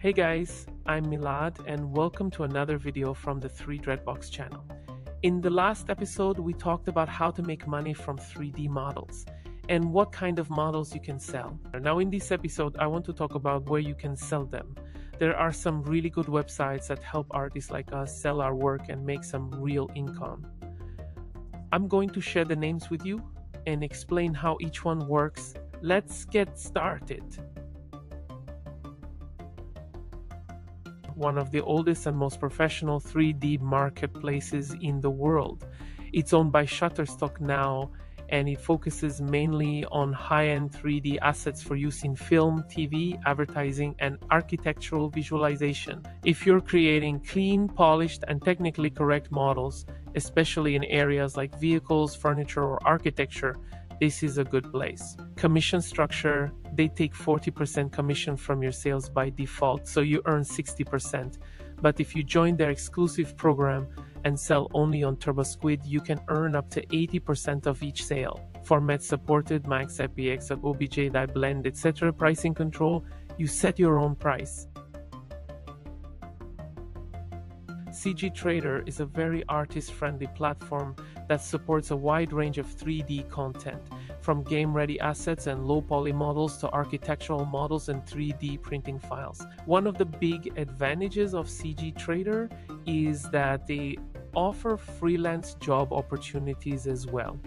Hey guys, I'm Milad and welcome to another video from the 3Dmodels channel. In the last episode, we talked about how to make money from 3D models and what kind of models you can sell. Now in this episode, I want to talk about where you can sell them. There are some really good websites that help artists like us sell our work and make some real income. I'm going to share the names with you and explain how each one works. Let's get started. One of the oldest and most professional 3D marketplaces in the world. It's owned by Shutterstock now, and it focuses mainly on high-end 3D assets for use in film, TV, advertising, and architectural visualization. If you're creating clean, polished, and technically correct models, especially in areas like vehicles, furniture, or architecture, this is a good place. Commission structure, they take 40% commission from your sales by default, so you earn 60%. But if you join their exclusive program and sell only on Squid, you can earn up to 80% of each sale. Format supported, Max, FBX, OBJ, Blend, etc. Pricing control, you set your own price. CGTrader is a very artist-friendly platform that supports a wide range of 3D content, from game-ready assets and low-poly models to architectural models and 3D printing files. One of the big advantages of CGTrader is that they offer freelance job opportunities as well.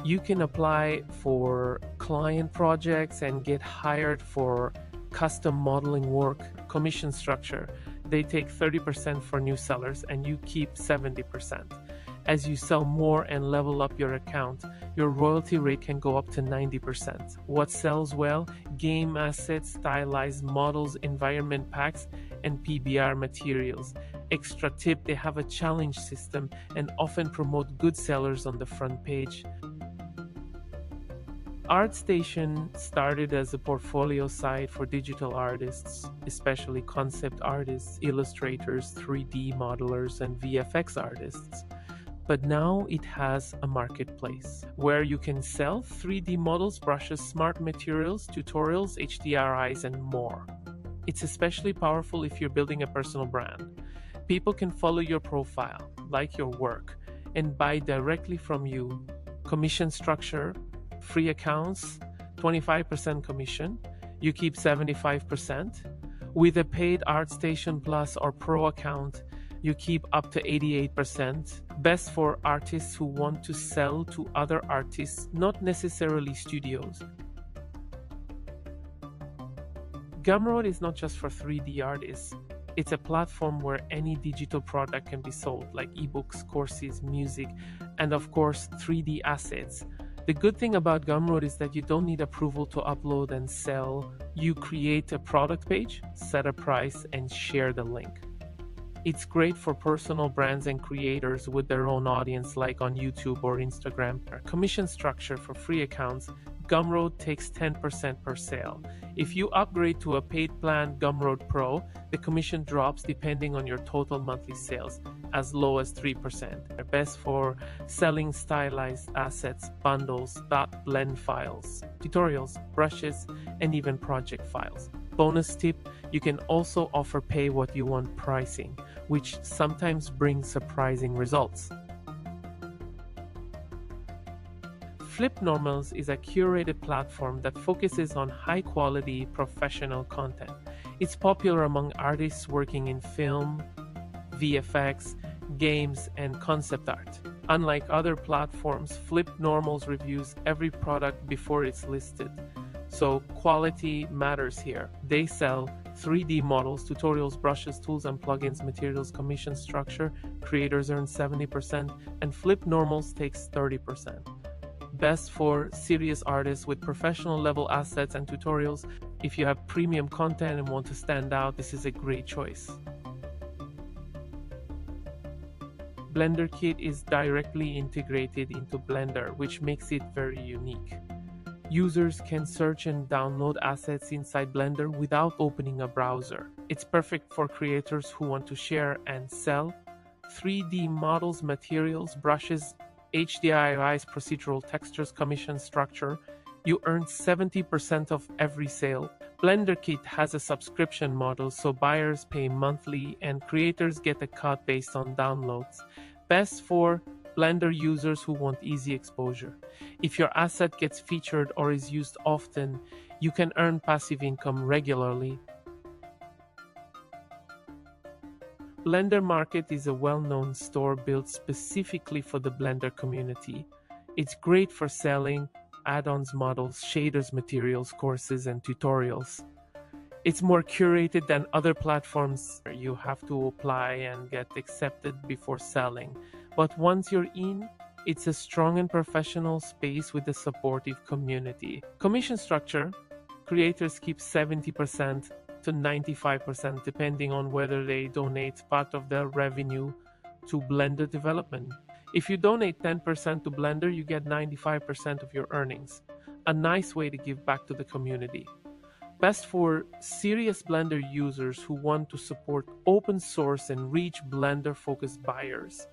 You can apply for client projects and get hired for custom modeling work. Commission structure, they take 30% for new sellers and you keep 70%. As you sell more and level up your account, your royalty rate can go up to 90%. What sells well? Game assets, stylized models, environment packs, and PBR materials. Extra tip, they have a challenge system and often promote good sellers on the front page. ArtStation started as a portfolio site for digital artists, especially concept artists, illustrators, 3D modelers, and VFX artists. But now it has a marketplace where you can sell 3D models, brushes, smart materials, tutorials, HDRIs, and more. It's especially powerful if you're building a personal brand. People can follow your profile, like your work, and buy directly from you. Commission structure, free accounts, 25% commission. You keep 75%. With a paid ArtStation Plus or Pro account, you keep up to 88%. Best for artists who want to sell to other artists, not necessarily studios. Gumroad is not just for 3D artists. It's a platform where any digital product can be sold, like ebooks, courses, music, and of course 3D assets. The good thing about Gumroad is that you don't need approval to upload and sell. You create a product page, set a price, and share the link. It's great for personal brands and creators with their own audience, like on YouTube or Instagram. Commission structure for free accounts, Gumroad takes 10% per sale. If you upgrade to a paid plan, Gumroad Pro, the commission drops depending on your total monthly sales, as low as 3%. They're best for selling stylized assets, bundles, blend files, tutorials, brushes, and even project files. Bonus tip, you can also offer pay what you want pricing, which sometimes brings surprising results. Flipnormals is a curated platform that focuses on high-quality professional content. It's popular among artists working in film, VFX, games, and concept art. Unlike other platforms, Flipnormals reviews every product before it's listed. So quality matters here. They sell 3D models, tutorials, brushes, tools, and plugins, materials, commission structure. Creators earn 70%, and Flipnormals takes 30%. Best for serious artists with professional level assets and tutorials. If you have premium content and want to stand out, this is a great choice. Blender Kit is directly integrated into Blender, which makes it very unique. Users can search and download assets inside Blender without opening a browser. It's perfect for creators who want to share and sell 3D models, materials, brushes, HDRIs, procedural textures, commission structure. you earn 70% of every sale. Blender Kit has a subscription model, so buyers pay monthly and creators get a cut based on downloads. Best for Blender users who want easy exposure. If your asset gets featured or is used often, you can earn passive income regularly. Blender Market is a well-known store built specifically for the Blender community. It's great for selling add-ons, models, shaders, materials, courses, and tutorials. It's more curated than other platforms. You have to apply and get accepted before selling. But once you're in, it's a strong and professional space with a supportive community. Commission structure: creators keep 70% to 95% depending on whether they donate part of their revenue to Blender development. If you donate 10% to Blender, you get 95% of your earnings. A nice way to give back to the community. Best for serious Blender users who want to support open source and reach Blender-focused buyers.